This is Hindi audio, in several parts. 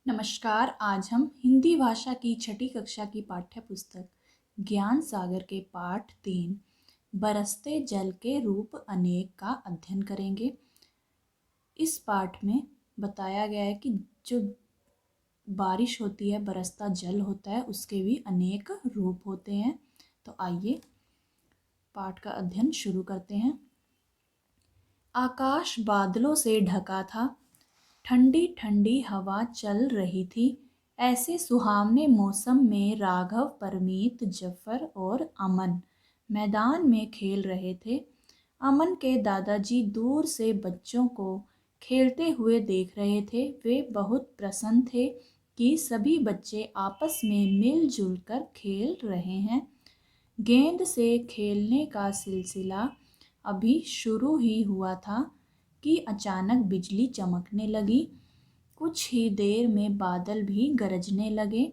नमस्कार। आज हम हिंदी भाषा की छठी कक्षा की पाठ्य पुस्तक ज्ञान सागर के पाठ 3 बरसते जल के रूप अनेक का अध्ययन करेंगे। इस पाठ में बताया गया है कि जो बारिश होती है, बरसता जल होता है, उसके भी अनेक रूप होते हैं। तो आइए पाठ का अध्ययन शुरू करते हैं। आकाश बादलों से ढका था, ठंडी ठंडी हवा चल रही थी। ऐसे सुहावने मौसम में राघव, परमीत, जफर और अमन मैदान में खेल रहे थे। अमन के दादाजी दूर से बच्चों को खेलते हुए देख रहे थे। वे बहुत प्रसन्न थे कि सभी बच्चे आपस में मिलजुल कर खेल रहे हैं। गेंद से खेलने का सिलसिला अभी शुरू ही हुआ था कि अचानक बिजली चमकने लगी। कुछ ही देर में बादल भी गरजने लगे।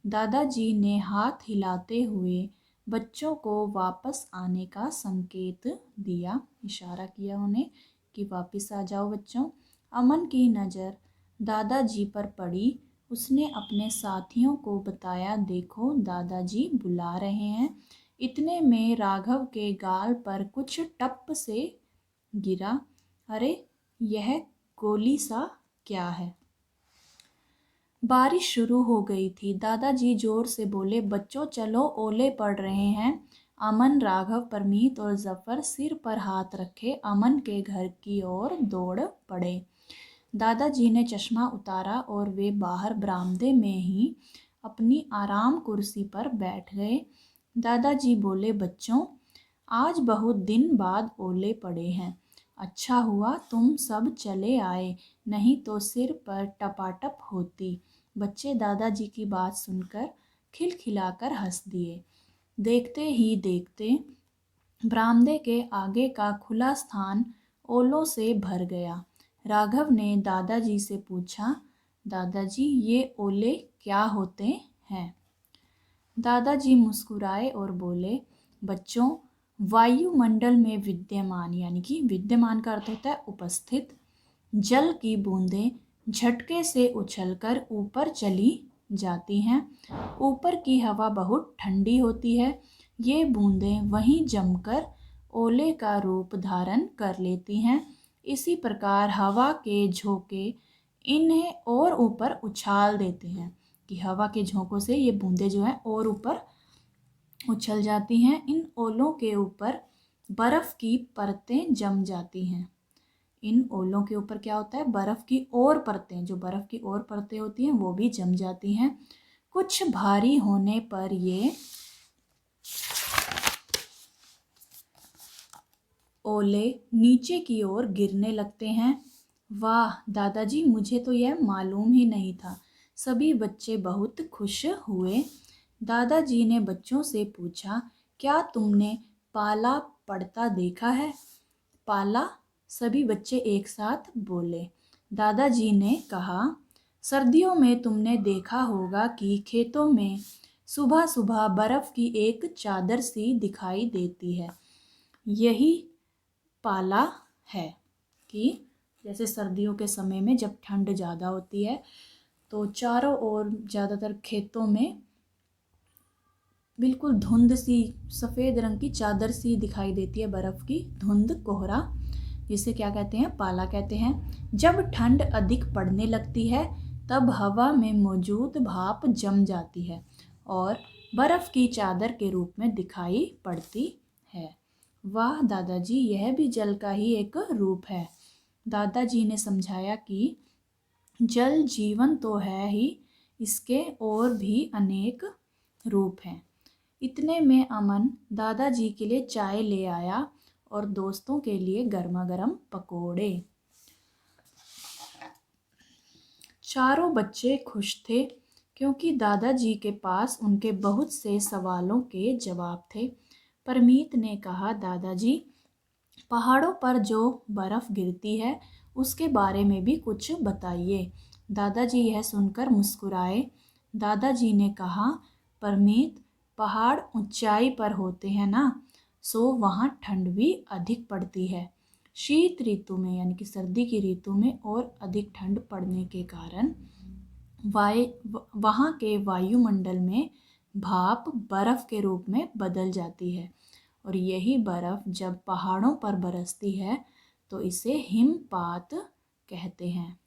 दादाजी ने हाथ हिलाते हुए बच्चों को वापस आने का संकेत दिया, इशारा किया उन्हें कि वापस आ जाओ बच्चों। अमन की नज़र दादाजी पर पड़ी। उसने अपने साथियों को बताया, देखो दादाजी बुला रहे हैं। इतने में राघव के गाल पर कुछ टप से गिरा। अरे, यह गोली सा क्या है? बारिश शुरू हो गई थी। दादाजी जोर से बोले, बच्चों चलो, ओले पड़ रहे हैं। अमन, राघव, परमीत और जफर सिर पर हाथ रखे अमन के घर की ओर दौड़ पड़े। दादाजी ने चश्मा उतारा और वे बाहर बरामदे में ही अपनी आराम कुर्सी पर बैठ गए। दादाजी बोले, बच्चों आज बहुत दिन बाद ओले पड़े हैं। अच्छा हुआ तुम सब चले आए, नहीं तो सिर पर टपाटप होती। बच्चे दादाजी की बात सुनकर खिलखिलाकर हंस दिए। देखते ही देखते बरामदे के आगे का खुला स्थान ओलों से भर गया। राघव ने दादाजी से पूछा, दादाजी ये ओले क्या होते हैं? दादाजी मुस्कुराए और बोले, बच्चों वायुमंडल में विद्यमान, यानी कि विद्यमान का अर्थ होता है उपस्थित, जल की बूंदें झटके से उछलकर ऊपर चली जाती हैं। ऊपर की हवा बहुत ठंडी होती है। ये बूंदें वहीं जमकर ओले का रूप धारण कर लेती हैं। इसी प्रकार हवा के झोंके इन्हें और ऊपर उछाल देते हैं कि हवा के झोंकों से ये बूंदें जो हैं और ऊपर उछल जाती हैं। इन ओलों के ऊपर बर्फ़ की परतें जम जाती हैं। इन ओलों के ऊपर क्या होता है? बर्फ़ की और परतें, जो बर्फ़ की और परतें होती हैं वो भी जम जाती हैं। कुछ भारी होने पर ये ओले नीचे की ओर गिरने लगते हैं। वाह दादाजी, मुझे तो यह मालूम ही नहीं था। सभी बच्चे बहुत खुश हुए। दादाजी ने बच्चों से पूछा, क्या तुमने पाला पड़ता देखा है? पाला? सभी बच्चे एक साथ बोले। दादाजी ने कहा, सर्दियों में तुमने देखा होगा कि खेतों में सुबह सुबह बर्फ़ की एक चादर सी दिखाई देती है। यही पाला है कि जैसे सर्दियों के समय में जब ठंड ज़्यादा होती है तो चारों ओर ज़्यादातर खेतों में बिल्कुल धुंध सी, सफ़ेद रंग की चादर सी दिखाई देती है, बर्फ़ की धुंध, कोहरा, जिसे क्या कहते हैं? पाला कहते हैं। जब ठंड अधिक पड़ने लगती है तब हवा में मौजूद भाप जम जाती है और बर्फ़ की चादर के रूप में दिखाई पड़ती है। वाह दादाजी, यह भी जल का ही एक रूप है। दादाजी ने समझाया कि जल जीवन तो है ही, इसके और भी अनेक रूप हैं। इतने में अमन दादाजी के लिए चाय ले आया और दोस्तों के लिए गर्मा गर्म पकोड़े। चारों बच्चे खुश थे क्योंकि दादाजी के पास उनके बहुत से सवालों के जवाब थे। परमीत ने कहा, दादाजी पहाड़ों पर जो बर्फ़ गिरती है उसके बारे में भी कुछ बताइए। दादाजी यह सुनकर मुस्कुराए। दादाजी ने कहा, परमीत पहाड़ ऊंचाई पर होते हैं ना, सो वहाँ ठंड भी अधिक पड़ती है। शीत ऋतु में, यानी कि सर्दी की ऋतु में और अधिक ठंड पड़ने के कारण वहाँ के वायुमंडल में भाप बर्फ के रूप में बदल जाती है और यही बर्फ जब पहाड़ों पर बरसती है तो इसे हिमपात कहते हैं।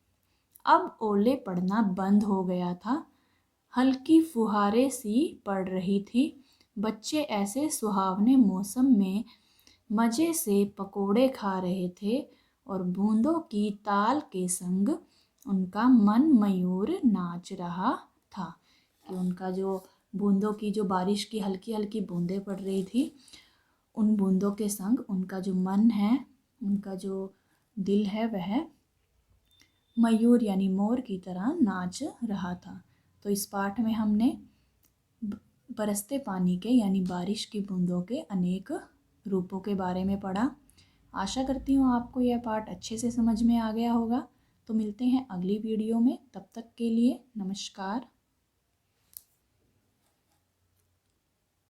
अब ओले पड़ना बंद हो गया था। हल्की फुहारें सी पड़ रही थी। बच्चे ऐसे सुहावने मौसम में मज़े से पकोड़े खा रहे थे और बूंदों की ताल के संग उनका मन मयूर नाच रहा था। कि उनका जो बूंदों की जो बारिश की हल्की हल्की बूंदें पड़ रही थी, उन बूंदों के संग उनका जो मन है, उनका जो दिल है, वह मयूर यानी मोर की तरह नाच रहा था। तो इस पाठ में हमने बरसते पानी के यानी बारिश की बूंदों के अनेक रूपों के बारे में पढ़ा। आशा करती हूँ आपको यह पाठ अच्छे से समझ में आ गया होगा। तो मिलते हैं अगली वीडियो में, तब तक के लिए नमस्कार।